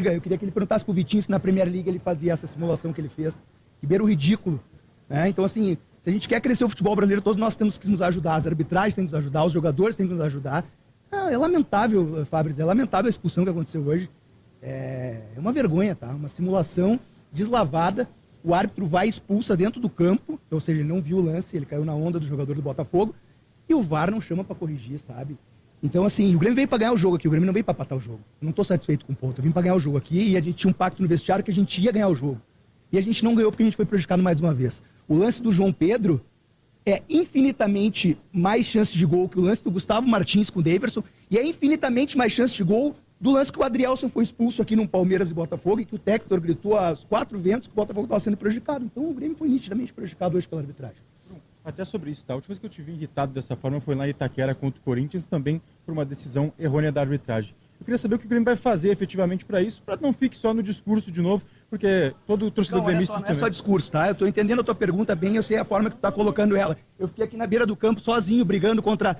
Liga, eu queria que ele perguntasse pro Vitinho se na Premier League ele fazia essa simulação que ele fez. Que beira o ridículo. Né? Então, assim, se a gente quer crescer o futebol brasileiro, todos nós temos que nos ajudar. As arbitragens têm que nos ajudar, os jogadores têm que nos ajudar. É lamentável, Fabrício, é lamentável a expulsão que aconteceu hoje. É uma vergonha, tá? Uma simulação deslavada. O árbitro vai e expulsa dentro do campo, ou seja, ele não viu o lance, ele caiu na onda do jogador do Botafogo, e o VAR não chama para corrigir, sabe? Então, assim, o Grêmio veio para ganhar o jogo aqui, o Grêmio não veio para empatar o jogo. Eu não estou satisfeito com o ponto, eu vim para ganhar o jogo aqui e a gente tinha um pacto no vestiário que a gente ia ganhar o jogo. E a gente não ganhou porque a gente foi prejudicado mais uma vez. O lance do João Pedro é infinitamente mais chance de gol que o lance do Gustavo Martins com o Daverson, e é infinitamente mais chance de gol do lance que o Adrielson foi expulso aqui no Palmeiras e Botafogo, e que o Textor gritou aos 4 ventos que o Botafogo estava sendo prejudicado. Então o Grêmio foi nitidamente prejudicado hoje pela arbitragem. Até sobre isso, tá? A última vez que eu te vi irritado dessa forma foi lá em Itaquera contra o Corinthians, também por uma decisão errônea da arbitragem. Eu queria saber o que o Grêmio vai fazer efetivamente para isso, para não fique só no discurso de novo, porque todo torcedor gremista não é só discurso, tá? Eu estou entendendo a tua pergunta bem, eu sei a forma que tu está colocando ela. Eu fiquei aqui na beira do campo sozinho, brigando contra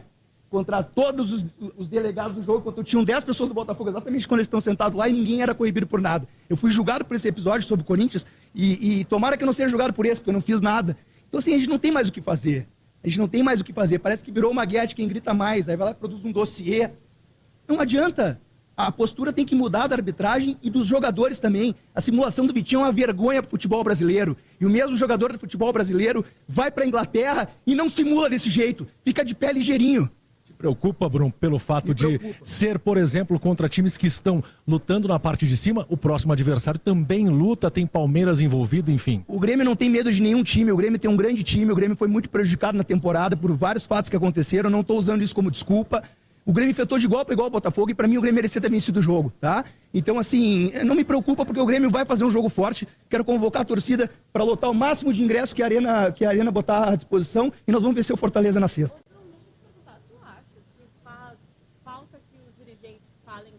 todos os delegados do jogo, quando tinham 10 pessoas do Botafogo, exatamente quando eles estão sentados lá, e ninguém era coibido por nada. Eu fui julgado por esse episódio sobre o Corinthians, e tomara que eu não seja julgado por esse, porque eu não fiz nada. Então, assim, a gente não tem mais o que fazer. A gente não tem mais o que fazer. Parece que virou uma guerra de quem grita mais, aí vai lá e produz um dossiê. Não adianta. A postura tem que mudar da arbitragem e dos jogadores também. A simulação do Vitinho é uma vergonha para o futebol brasileiro. E o mesmo jogador do futebol brasileiro vai para a Inglaterra e não simula desse jeito. Fica de pé ligeirinho. Preocupa, Bruno, pelo fato de ser, por exemplo, contra times que estão lutando na parte de cima, o próximo adversário também luta, tem Palmeiras envolvido, enfim. O Grêmio não tem medo de nenhum time, o Grêmio tem um grande time, o Grêmio foi muito prejudicado na temporada por vários fatos que aconteceram, eu não estou usando isso como desculpa. O Grêmio enfrentou de igual para igual o Botafogo e para mim o Grêmio merecia ter vencido o jogo, tá? Então, assim, não me preocupa porque o Grêmio vai fazer um jogo forte, quero convocar a torcida para lotar o máximo de ingressos que a Arena botar à disposição e nós vamos vencer o Fortaleza na sexta.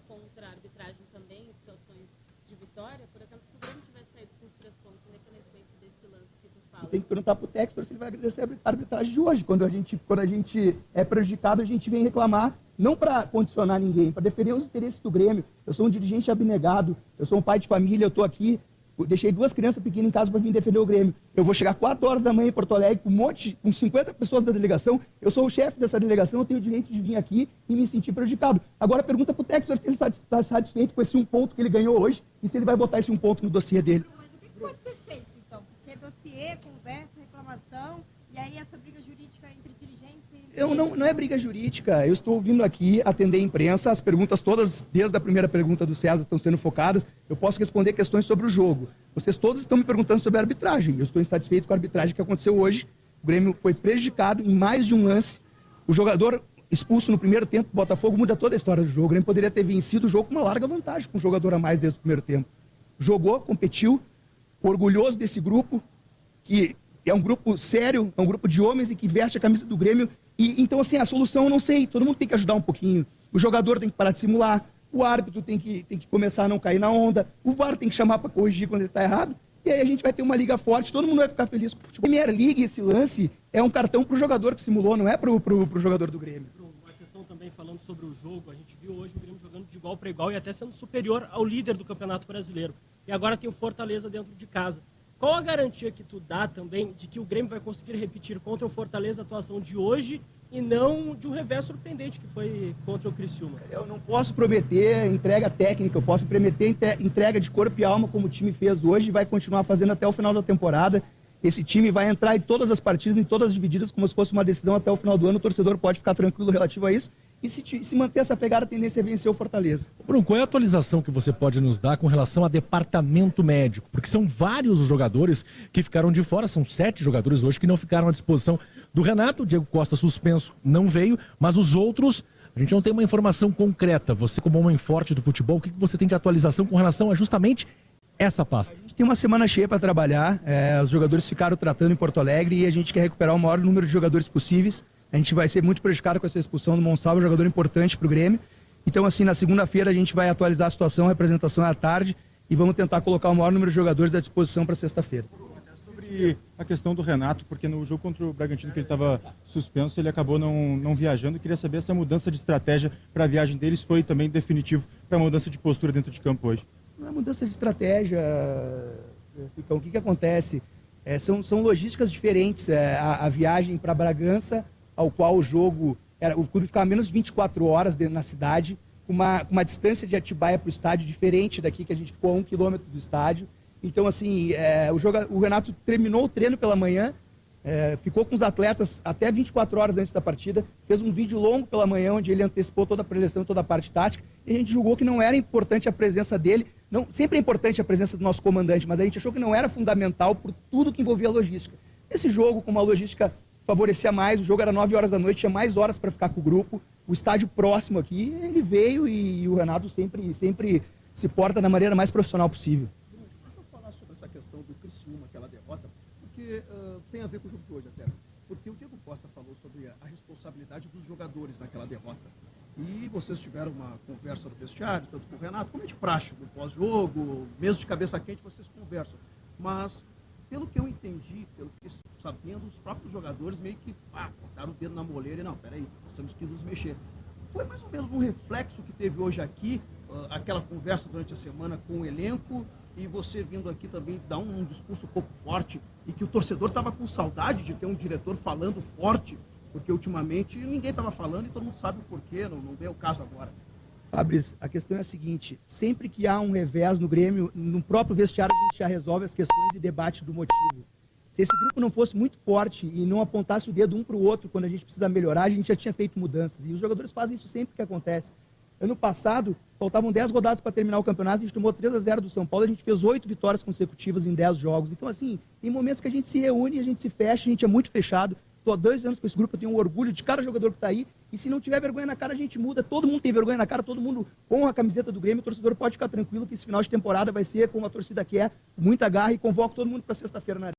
Contra a arbitragem também em situações de vitória, por exemplo, se o Grêmio tivesse saído com os 3 pontos, independentemente desse lance que tu fala. Tem que perguntar pro Textor se ele vai agradecer a arbitragem de hoje. Quando a gente é prejudicado, a gente vem reclamar, não para condicionar ninguém, para defender os interesses do Grêmio. Eu sou um dirigente abnegado, eu sou um pai de família, eu estou aqui, eu deixei 2 crianças pequenas em casa para vir defender o Grêmio. Eu vou chegar 4 horas da manhã em Porto Alegre com 50 pessoas da delegação. Eu sou o chefe dessa delegação, eu tenho o direito de vir aqui e me sentir prejudicado. Agora pergunta pro Textor se ele está satisfeito com esse 1 ponto que ele ganhou hoje e se ele vai botar esse 1 ponto no dossiê dele. Mas o que pode ser feito, então? Porque dossiê, conversa, reclamação, e aí essa briga jurídica entre dirigentes e... Não é briga jurídica, eu estou vindo aqui atender a imprensa, as perguntas todas, desde a primeira pergunta do César, estão sendo focadas, eu posso responder questões sobre o jogo. Vocês todos estão me perguntando sobre a arbitragem, eu estou insatisfeito com a arbitragem que aconteceu hoje, o Grêmio foi prejudicado em mais de um lance, o jogador expulso no primeiro tempo, o Botafogo muda toda a história do jogo, o Grêmio poderia ter vencido o jogo com uma larga vantagem, com um jogador a mais desde o primeiro tempo. Jogou, competiu, orgulhoso desse grupo, que é um grupo sério, é um grupo de homens e que veste a camisa do Grêmio. E então, assim, a solução eu não sei, todo mundo tem que ajudar um pouquinho. O jogador tem que parar de simular, o árbitro tem que começar a não cair na onda, o VAR tem que chamar para corrigir quando ele está errado, e aí a gente vai ter uma liga forte, todo mundo vai ficar feliz com o futebol. Premier League, esse lance, é um cartão para o jogador que simulou, não é para o jogador do Grêmio. Uma questão também falando sobre o jogo, a gente viu hoje o Grêmio jogando de igual para igual e até sendo superior ao líder do Campeonato Brasileiro. E agora tem o Fortaleza dentro de casa. Qual a garantia que tu dá também de que o Grêmio vai conseguir repetir contra o Fortaleza a atuação de hoje e não de um revés surpreendente que foi contra o Criciúma? Eu não posso prometer entrega técnica, eu posso prometer entrega de corpo e alma como o time fez hoje e vai continuar fazendo até o final da temporada. Esse time vai entrar em todas as partidas, em todas as divididas, como se fosse uma decisão até o final do ano. O torcedor pode ficar tranquilo relativo a isso. E se manter essa pegada, a tendência é vencer o Fortaleza. Bruno, qual é a atualização que você pode nos dar com relação a departamento médico? Porque são vários os jogadores que ficaram de fora, são 7 jogadores hoje que não ficaram à disposição do Renato. O Diego Costa suspenso não veio, mas os outros, a gente não tem uma informação concreta. Você, como homem forte do futebol, o que você tem de atualização com relação a justamente essa pasta? A gente tem uma semana cheia para trabalhar, os jogadores ficaram tratando em Porto Alegre e a gente quer recuperar o maior número de jogadores possíveis. A gente vai ser muito prejudicado com essa expulsão do Monsalvo, um jogador importante para o Grêmio. Então, assim, na segunda-feira a gente vai atualizar a situação, a representação é à tarde e vamos tentar colocar o maior número de jogadores à disposição para sexta-feira. Sobre a questão do Renato, porque no jogo contra o Bragantino que ele estava suspenso, ele acabou não viajando. Eu queria saber se essa mudança de estratégia para a viagem deles foi também definitivo para a mudança de postura dentro de campo hoje. Não é mudança de estratégia, Ficão. O que acontece? São logísticas diferentes. A viagem para Bragança, ao qual o jogo... o clube ficava menos de 24 horas dentro na cidade, com uma distância de Atibaia para o estádio diferente daqui, que a gente ficou a 1 quilômetro do estádio. Então, assim, o Renato terminou o treino pela manhã, ficou com os atletas até 24 horas antes da partida, fez um vídeo longo pela manhã, onde ele antecipou toda a preleção, toda a parte tática, e a gente julgou que não era importante a presença dele. Não, sempre é importante a presença do nosso comandante, mas a gente achou que não era fundamental por tudo que envolvia a logística. Esse jogo, como a logística favorecia mais, o jogo era 9 horas da noite, tinha mais horas para ficar com o grupo, o estádio próximo aqui, ele veio e o Renato sempre se porta da maneira mais profissional possível. Deixa eu falar sobre essa questão do Criciúma, aquela derrota, porque tem a ver com o jogo de hoje até. Porque o Diego Costa falou sobre a responsabilidade dos jogadores naquela derrota. E vocês tiveram uma conversa no vestiário, tanto com o Renato, como é de praxe, no pós-jogo, mesmo de cabeça quente, vocês conversam. Mas, pelo que eu entendi, pelo que sabendo, os próprios jogadores meio que botaram o dedo na moleira e não, peraí, nós temos que nos mexer. Foi mais ou menos um reflexo que teve hoje aqui, aquela conversa durante a semana com o elenco, e você vindo aqui também dar um discurso um pouco forte, e que o torcedor estava com saudade de ter um diretor falando forte, porque ultimamente ninguém estava falando e todo mundo sabe o porquê, não é o caso agora. Fabrício, a questão é a seguinte, sempre que há um revés no Grêmio, no próprio vestiário a gente já resolve as questões e debate do motivo. Se esse grupo não fosse muito forte e não apontasse o dedo um para o outro quando a gente precisa melhorar, a gente já tinha feito mudanças. E os jogadores fazem isso sempre que acontece. Ano passado, faltavam 10 rodadas para terminar o campeonato, a gente tomou 3-0 do São Paulo, a gente fez 8 vitórias consecutivas em 10 jogos. Então, assim, tem momentos que a gente se reúne, a gente se fecha, a gente é muito fechado. Estou há 2 anos com esse grupo, eu tenho um orgulho de cada jogador que está aí. E se não tiver vergonha na cara, a gente muda. Todo mundo tem vergonha na cara, todo mundo honra a camiseta do Grêmio. O torcedor pode ficar tranquilo que esse final de temporada vai ser como a torcida quer, muita garra, e convoco todo mundo para sexta-feira na